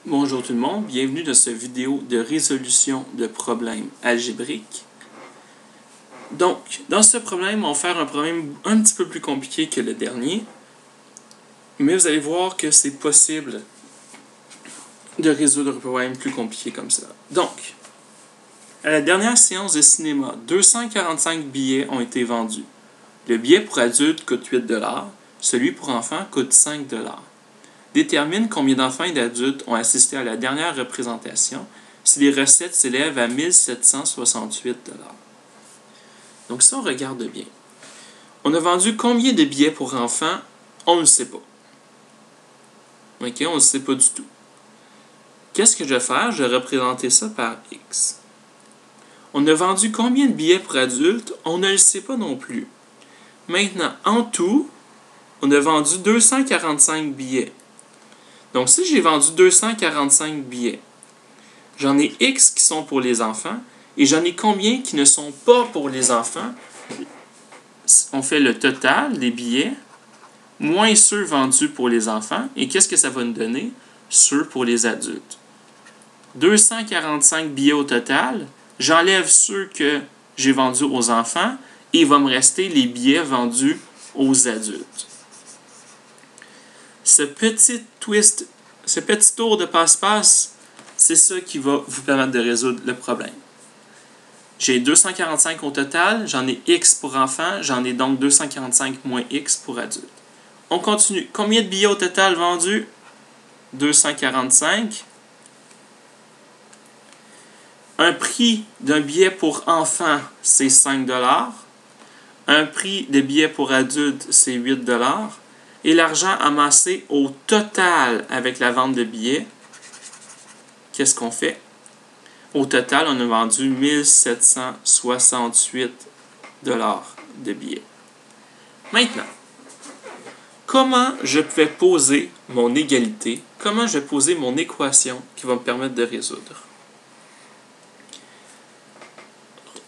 Bonjour tout le monde, bienvenue dans cette vidéo de résolution de problèmes algébriques. Donc, dans ce problème, on va faire un problème un petit peu plus compliqué que le dernier, mais vous allez voir que c'est possible de résoudre un problème plus compliqué comme ça. Donc, à la dernière séance de cinéma, 245 billets ont été vendus. Le billet pour adultes coûte 8 $, celui pour enfants coûte 5 $. Détermine combien d'enfants et d'adultes ont assisté à la dernière représentation si les recettes s'élèvent à 1768 $. Donc si on regarde bien, on a vendu combien de billets pour enfants? On ne le sait pas. OK, on ne le sait pas du tout. Qu'est-ce que je vais faire? Je vais représenter ça par X. On a vendu combien de billets pour adultes? On ne le sait pas non plus. Maintenant, en tout, on a vendu 245 billets. Donc, si j'ai vendu 245 billets, j'en ai X qui sont pour les enfants et j'en ai combien qui ne sont pas pour les enfants? On fait le total des billets moins ceux vendus pour les enfants. Et qu'est-ce que ça va nous donner? Ceux pour les adultes. 245 billets au total. J'enlève ceux que j'ai vendus aux enfants et il va me rester les billets vendus aux adultes. Ce petit twist, ce petit tour de passe-passe, c'est ça qui va vous permettre de résoudre le problème. J'ai 245 au total, j'en ai X pour enfants, j'en ai donc 245 moins X pour adultes. On continue. Combien de billets au total vendus? 245. Un prix d'un billet pour enfants, c'est 5 $. Un prix de billet pour adultes, c'est 8 $. Et l'argent amassé au total avec la vente de billets, qu'est-ce qu'on fait? Au total, on a vendu 1768 $ de billets. Maintenant, comment je vais poser mon égalité? Comment je vais poser mon équation qui va me permettre de résoudre?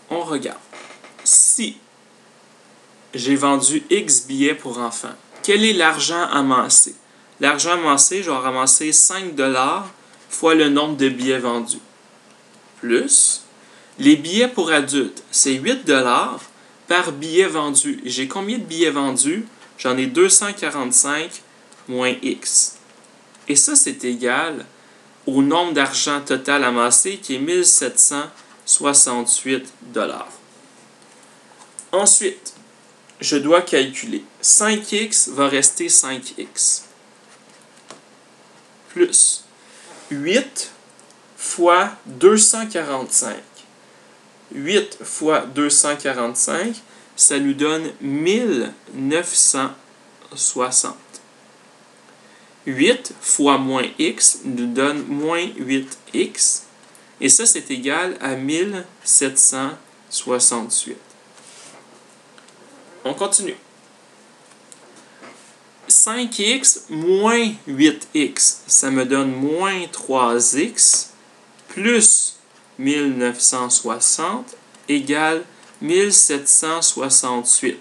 On regarde. Si j'ai vendu X billets pour enfants, quel est l'argent amassé? L'argent amassé, je vais ramasser 5 $ fois le nombre de billets vendus. Plus, les billets pour adultes, c'est 8 $ par billet vendu. J'ai combien de billets vendus? J'en ai 245 moins X. Et ça, c'est égal au nombre d'argent total amassé qui est 1768 $. Ensuite, je dois calculer. 5x va rester 5x. Plus 8 fois 245. 8 fois 245, ça nous donne 1960. 8 fois moins x nous donne moins 8x. Et ça, c'est égal à 1768. On continue. 5x moins 8x, ça me donne moins 3x plus 1960 égale 1768.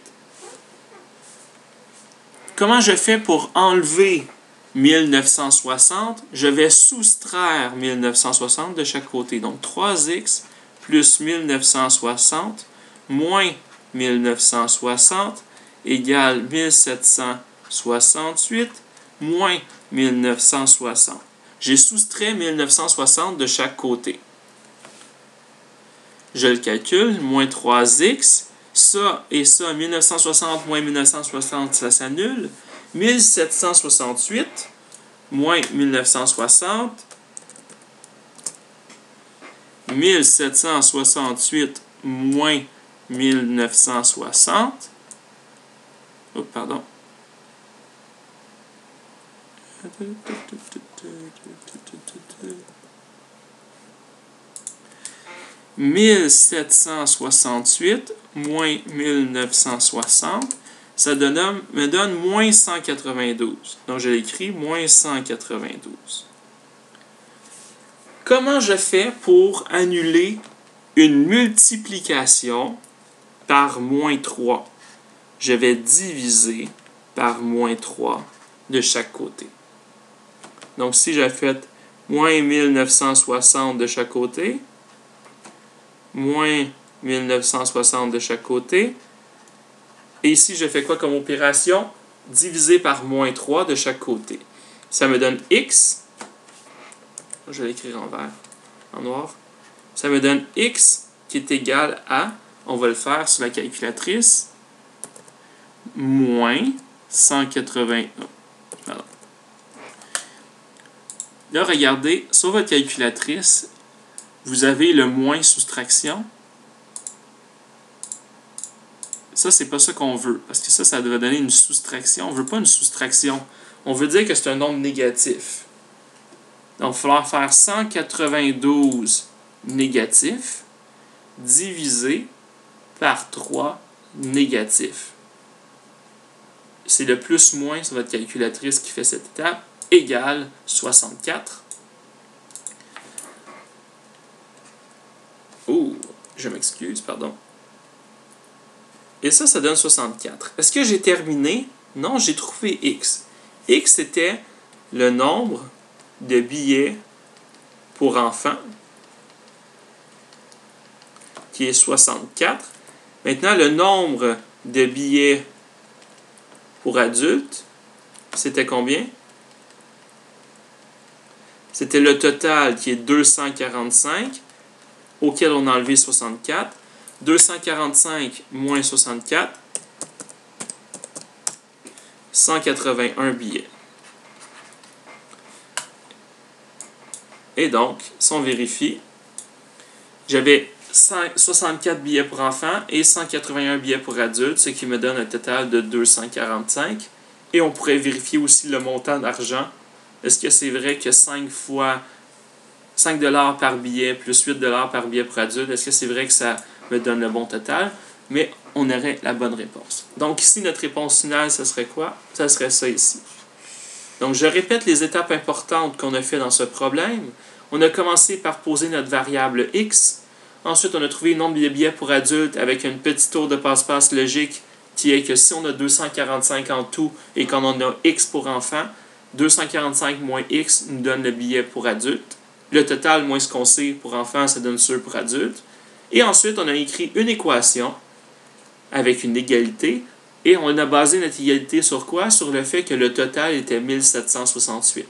Comment je fais pour enlever 1960? Je vais soustraire 1960 de chaque côté. Donc 3x plus 1960 moins 1960 égale 1768 moins 1960. J'ai soustrait 1960 de chaque côté. Je le calcule, moins 3x. Ça et ça, 1960 moins 1960, ça s'annule. 1768 moins 1960. 1768 moins 1960. Oh, pardon. 1768 moins 1960, ça me donne moins 192. Donc, je l'écris moins 192. Comment je fais pour annuler une multiplication par moins 3? Je vais diviser par moins 3 de chaque côté. Donc, si j'ai fait moins 1960 de chaque côté, moins 1960 de chaque côté. Et ici, je fais quoi comme opération? Divisé par moins 3 de chaque côté. Ça me donne x. Je vais l'écrire en vert, en noir. Ça me donne x qui est égal à, on va le faire sur la calculatrice, moins 180. Pardon. Là, regardez, sur votre calculatrice, vous avez le moins soustraction. Ça, c'est pas ça qu'on veut, parce que ça devrait donner une soustraction. On veut pas une soustraction. On veut dire que c'est un nombre négatif. Donc, il va falloir faire 192 négatif divisé par 3 négatif. C'est le plus-moins sur votre calculatrice qui fait cette étape, égale 64. Oh, je m'excuse, pardon. Et ça donne 64. Est-ce que j'ai terminé? Non, j'ai trouvé x. X, c'était le nombre de billets pour enfants, qui est 64. Maintenant, le nombre de billets pour adultes, c'était combien? C'était le total qui est 245, auquel on a enlevé 64. 245 moins 64, 181 billets. Et donc, si on vérifie, j'avais 64 billets pour enfants et 181 billets pour adultes, ce qui me donne un total de 245. Et on pourrait vérifier aussi le montant d'argent. Est-ce que c'est vrai que 5 $ par billet plus 8 $ par billet pour adultes, est-ce que c'est vrai que ça me donne le bon total? Mais on aurait la bonne réponse. Donc ici, notre réponse finale, ce serait quoi? Ça serait ça ici. Donc je répète les étapes importantes qu'on a fait dans ce problème. On a commencé par poser notre variable x. Ensuite, on a trouvé le nombre de billets pour adultes avec une petite tour de passe-passe logique qui est que si on a 245 en tout et qu'on en a x pour enfants, 245 moins x nous donne le billet pour adultes. Le total moins ce qu'on sait pour enfants, ça donne ceux pour adultes. Et ensuite, on a écrit une équation avec une égalité. Et on a basé notre égalité sur quoi? Sur le fait que le total était 1768.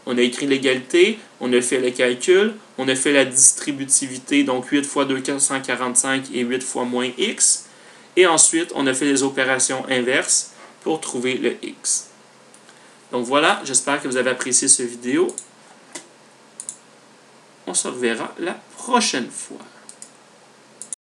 On a écrit l'égalité, on a fait le calcul, on a fait la distributivité, donc 8 fois 245 et 8 fois moins x. Et ensuite, on a fait les opérations inverses pour trouver le x. Donc voilà, j'espère que vous avez apprécié cette vidéo. On se reverra la prochaine fois.